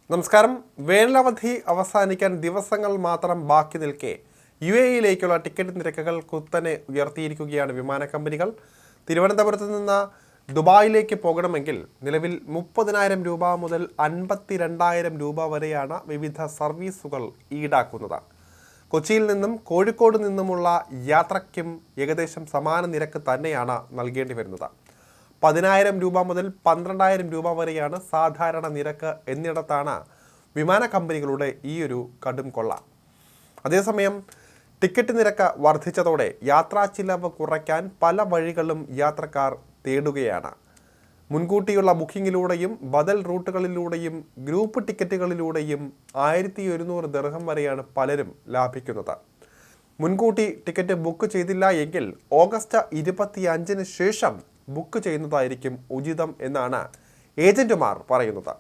നമസ്കാരം. വേനലവധി അവസാനിക്കാൻ ദിവസങ്ങൾ മാത്രം ബാക്കി നിൽക്കെ UAE-യിലേക്കുള്ള ടിക്കറ്റ് നിരക്കുകൾ കുത്തനെ ഉയർത്തിയിരിക്കുകയാണ് വിമാന കമ്പനികൾ. തിരുവനന്തപുരത്ത് നിന്ന് ദുബായിലേക്ക് പോകണമെങ്കിൽ നിലവിൽ 30,000 രൂപ മുതൽ 52,000 രൂപ വരെയാണ് വിവിധ സർവീസുകൾ ഈടാക്കുന്നത്. കൊച്ചിയിൽ നിന്നും കോഴിക്കോട് നിന്നുമുള്ള യാത്രയ്ക്കും ഏകദേശം സമാന നിരക്ക് തന്നെയാണ് നൽകേണ്ടി വരുന്നത്. 10,000 രൂപ മുതൽ 12,000 രൂപ വരെയാണ് സാധാരണ നിരക്ക് എന്നിടത്താണ് വിമാന കമ്പനികളുടെ ഈയൊരു കടും കൊള്ള. അതേസമയം ടിക്കറ്റ് നിരക്ക് വർദ്ധിച്ചതോടെ യാത്രാ ചിലവ് കുറയ്ക്കാൻ പല വഴികളും യാത്രക്കാർ തേടുകയാണ്. മുൻകൂട്ടിയുള്ള ബുക്കിങ്ങിലൂടെയും ബദൽ റൂട്ടുകളിലൂടെയും ഗ്രൂപ്പ് ടിക്കറ്റുകളിലൂടെയും 1,100 ദിർഹം വരെയാണ് പലരും ലാഭിക്കുന്നത്. മുൻകൂട്ടി ടിക്കറ്റ് ബുക്ക് ചെയ്തില്ല എങ്കിൽ ഓഗസ്റ്റ് 25-ന് ശേഷം ബുക്ക് ചെയ്യുന്നതായിരിക്കും ഉചിതം എന്നാണ് ഏജന്റുമാർ പറയുന്നത്.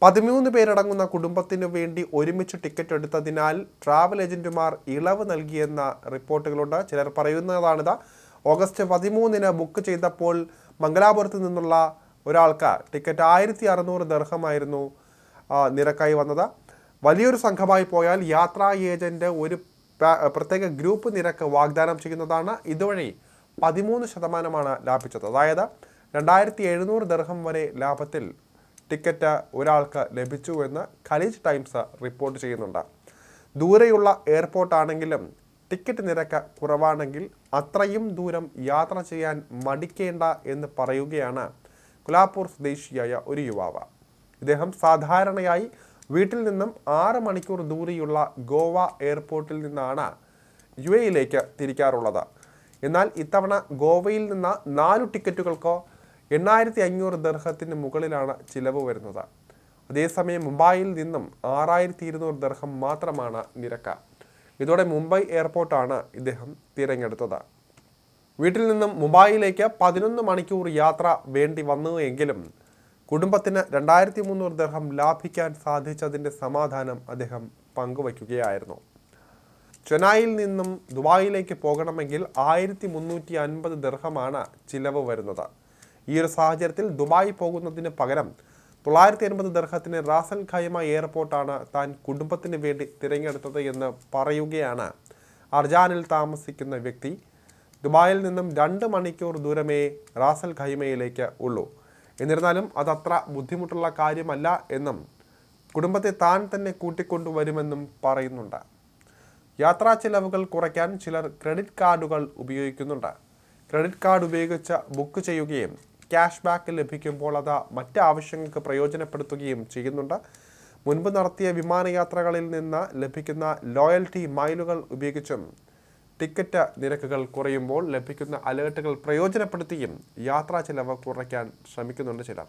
13 പേരടങ്ങുന്ന കുടുംബത്തിനു വേണ്ടി ഒരുമിച്ച് ടിക്കറ്റ് എടുത്തതിനാൽ ട്രാവൽ ഏജന്റുമാർ ഇളവ് നൽകിയെന്ന റിപ്പോർട്ടുകളുണ്ട്. ചിലർ പറയുന്നതാണിത്. ഓഗസ്റ്റ് 13-ന് ബുക്ക് ചെയ്തപ്പോൾ മംഗലാപുരത്ത് നിന്നുള്ള ഒരാൾക്ക് ടിക്കറ്റ് 1,600 ദിർഹമായിരുന്നു നിരക്കായി വന്നത്. വലിയൊരു സംഘമായി പോയാൽ യാത്രാ ഏജന്റ് ഒരു പ്രത്യേക ഗ്രൂപ്പ് നിരക്ക് വാഗ്ദാനം ചെയ്യുന്നതാണ്. ഇതുവഴി 13% ലാഭിച്ചത്. അതായത് 2,700 ദിർഹം വരെ ലാഭത്തിൽ ടിക്കറ്റ് ഒരാൾക്ക് ലഭിച്ചു എന്ന് ഖലീജ് ടൈംസ് റിപ്പോർട്ട് ചെയ്യുന്നുണ്ട്. ദൂരെയുള്ള എയർപോർട്ടാണെങ്കിലും ടിക്കറ്റ് നിരക്ക് കുറവാണെങ്കിൽ അത്രയും ദൂരം യാത്ര ചെയ്യാൻ മടിക്കേണ്ട എന്ന് പറയുകയാണ് കുലാപ്പൂർ സ്വദേശിയായ ഒരു യുവാവ്. ഇദ്ദേഹം സാധാരണയായി വീട്ടിൽ നിന്നും 6 മണിക്കൂർ ദൂരെയുള്ള ഗോവ എയർപോർട്ടിൽ നിന്നാണ് UAE-യിലേക്ക് തിരിക്കാറുള്ളത്. എന്നാൽ ഇത്തവണ ഗോവയിൽ നിന്ന് 4 ടിക്കറ്റുകൾക്ക് 8,500 ദിർഹത്തിന് മുകളിലാണ് ചിലവ് വരുന്നത്. അതേസമയം മുംബൈയിൽ നിന്നും 6,200 ദിർഹം മാത്രമാണ് നിരക്ക്. ഇതോടെ മുംബൈ എയർപോർട്ടാണ് ഇദ്ദേഹം തിരഞ്ഞെടുത്തത്. വീട്ടിൽ നിന്നും മുംബൈയിലേക്ക് 11 മണിക്കൂർ യാത്ര വേണ്ടി വന്നു എങ്കിലും കുടുംബത്തിന് 2,300 ദിർഹം ലാഭിക്കാൻ സാധിച്ചതിൻ്റെ സമാധാനം അദ്ദേഹം പങ്കുവയ്ക്കുകയായിരുന്നു. ചെന്നൈയിൽ നിന്നും ദുബായിലേക്ക് പോകണമെങ്കിൽ 1,350 ദിർഹമാണ് ചിലവ് വരുന്നത്. ഈ ഒരു സാഹചര്യത്തിൽ ദുബായ് പോകുന്നതിന് പകരം 980 ദിർഹത്തിന് റാസൽ ഖൈമ എയർപോർട്ടാണ് താൻ കുടുംബത്തിന് വേണ്ടി തിരഞ്ഞെടുത്തത് എന്ന് പറയുകയാണ് അർജാനിൽ താമസിക്കുന്ന വ്യക്തി. ദുബായിൽ നിന്നും 2 മണിക്കൂർ ദൂരമേ റാസൽ ഖൈമയിലേക്ക് ഉള്ളൂ. എന്നിരുന്നാലും അതത്ര ബുദ്ധിമുട്ടുള്ള കാര്യമല്ല എന്നും കുടുംബത്തെ താൻ തന്നെ കൂട്ടിക്കൊണ്ടുവരുമെന്നും പറയുന്നുണ്ട്. യാത്രാ ചിലവുകൾ കുറയ്ക്കാൻ ചിലർ ക്രെഡിറ്റ് കാർഡുകൾ ഉപയോഗിക്കുന്നുണ്ട്. ക്രെഡിറ്റ് കാർഡ് ഉപയോഗിച്ച് ബുക്ക് ചെയ്യുകയും ക്യാഷ് ബാക്ക് ലഭിക്കുമ്പോൾ അത് മറ്റ് ആവശ്യങ്ങൾക്ക് പ്രയോജനപ്പെടുത്തുകയും ചെയ്യുന്നുണ്ട്. മുൻപ് നടത്തിയ വിമാനയാത്രകളിൽ നിന്ന് ലഭിക്കുന്ന ലോയൽറ്റി മൈലുകൾ ഉപയോഗിച്ചും ടിക്കറ്റ് നിരക്കുകൾ കുറയുമ്പോൾ ലഭിക്കുന്ന അലേർട്ടുകൾ പ്രയോജനപ്പെടുത്തിയും യാത്രാ ചിലവ് കുറയ്ക്കാൻ ശ്രമിക്കുന്നുണ്ട് ചിലർ.